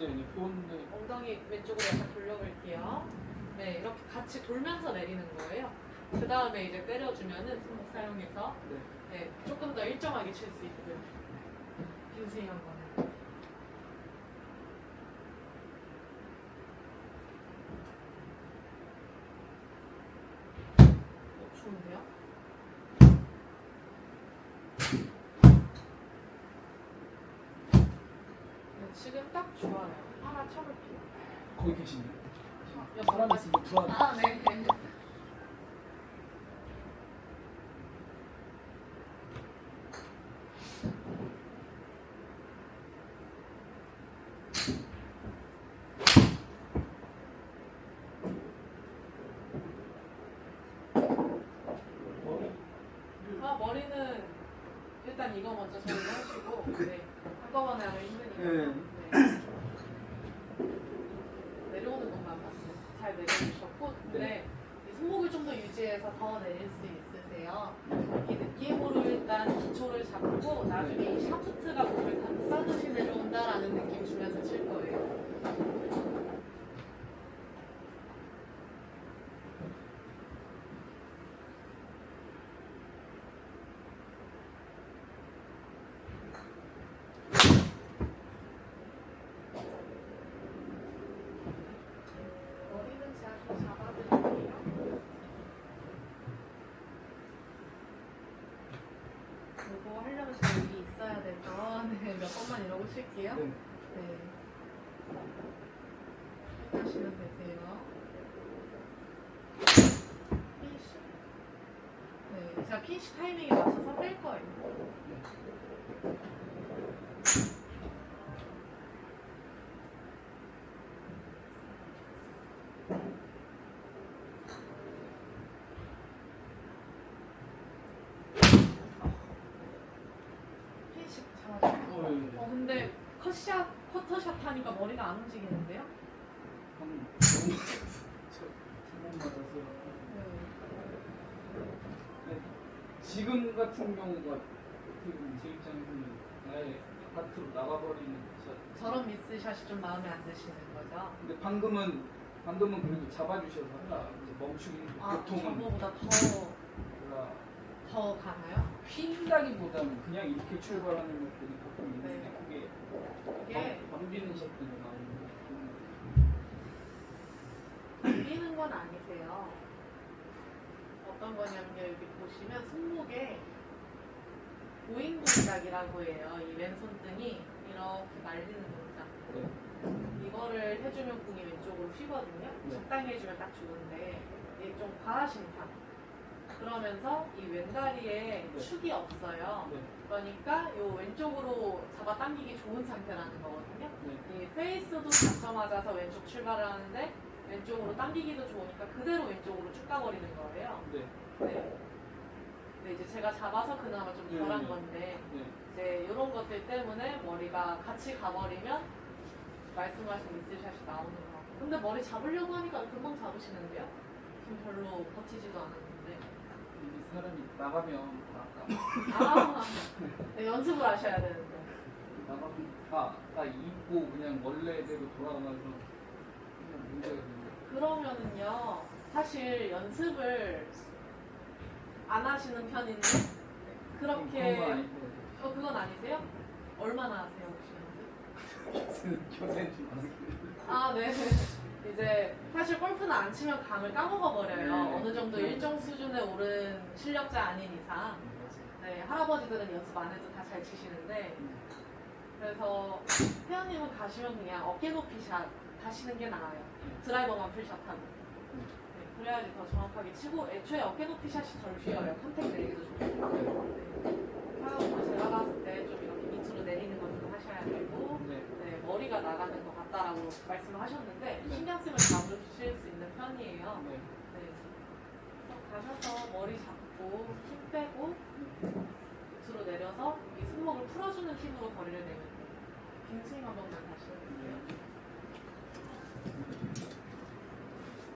네, 좋은데. 엉덩이 왼쪽으로 약간 돌려볼게요. 네, 이렇게 같이 돌면서 내리는 거예요. 그 다음에 이제 때려주면은 손목 사용해서 네, 조금 더 일정하게 칠 수 있고요. 빈스윙 한 번은. 좋은데요? 네, 지금 딱 좋아요. 하나 쳐볼게요. 거기 계시네요. 옆 사람 있으면 불안해. 아, 네. 네. 머리는 일단 이거 먼저 정리하시고 네. 한꺼번에 하면 힘드니까 네. 내려오는 것만 봤어요. 잘 내려주셨고 근데 이 손목을 좀 더 유지해서 더 내릴 수 있으세요. 이 느낌으로 일단 기초를 잡고 나중에 이 샤프트가 몸을 감싸듯이 내려온다라는 느낌 주면서 칠 거예요. 이거 하려면 저 여기 있어야 돼서 네, 몇 번만 이러고 칠게요. 네. 네. 하시면 되세요. 피니쉬. 네, 제가 피니쉬 타이밍에 맞춰서 뺄 거예요. 피니쉬 잘하죠? 근데 컷샷, 커터샷 하니까 머리가 안 움직이는데요? 너무 잘못 맞아서. 네. 지금 같은 경우가 제 입장에서는 아예 바깥으로 나가버리는 샷. 저런 미스샷이 좀 마음에 안 드시는 거죠? 근데 방금은 그래도 잡아주셔서 이제 멈추기. 보통은 저거보다 제가 더 가나요? 휜다기보다는 그냥 이렇게 출발하는 것들이 보통 있는데 네. 그게 덤비는 샷들이 나오는 밀리는 건 아니세요. 어떤 거냐면요. 여기 보시면 손목에 보잉 동작이라고 해요. 이 왼손등이 이렇게 말리는 동작. 네. 이거를 해주면 공이 왼쪽으로 휘거든요. 네. 적당히 해주면 딱 좋은데 이게 좀 과하신 편. 그러면서 이 왼다리에 네. 축이 없어요. 네. 그러니까 이 왼쪽으로 잡아당기기 좋은 상태라는 거거든요. 네. 이 페이스도 받자마자서 왼쪽 출발을 하는데 왼쪽으로 당기기도 좋으니까 그대로 왼쪽으로 쭉 가버리는 거예요. 네. 네. 근데 이제 제가 잡아서 그나마 좀 덜한 건데 네. 이제 이런 것들 때문에 머리가 같이 가버리면 말씀하신 미스샷이 나오는 거 같고 근데 머리 잡으려고 하니까 금방 잡으시는데요? 지금 별로 버티지도 않았는데 이 사람이 나가면 아까 아 네, 연습을 하셔야 되는데 나가면 다 잊고 그냥 원래대로 돌아가면서 그냥 문제가 되는 거예요. 그러면은요 사실 연습을 안 하시는 편인데 그렇게 그런 건 아닐 것 같아요. 그건 아니세요? 얼마나 하세요 혹시 연습? 교생 좀 아세요? 아 네. 이제 사실 골프는 안 치면 감을 까먹어 버려요. 네. 어느 정도 일정 수준에 오른 실력자 아닌 이상. 네, 할아버지들은 연습 안 해도 다 잘 치시는데 그래서 회원님은 가시면 그냥 어깨 높이 샷 하시는 게 나아요. 드라이버만 풀샷하고. 네, 그래야지 더 정확하게 치고 애초에 어깨 높이 샷이 덜 휘어요. 컨택 내리기도 좋고. 네. 하고 제가 봤을 때 좀 이렇게 밑으로 내리는 건 좀 하셔야 되고 네, 머리가 나가는 것 같다라고 말씀을 하셨는데 신경 쓰면 잡으실 수 있는 편이에요. 네. 네. 그래서 가셔서 머리 잡고 힘 빼고 밑으로 내려서 이 손목을 풀어주는 힘으로 거리를 내면 돼요. 빈스윙 한 번만 다시 해볼게요.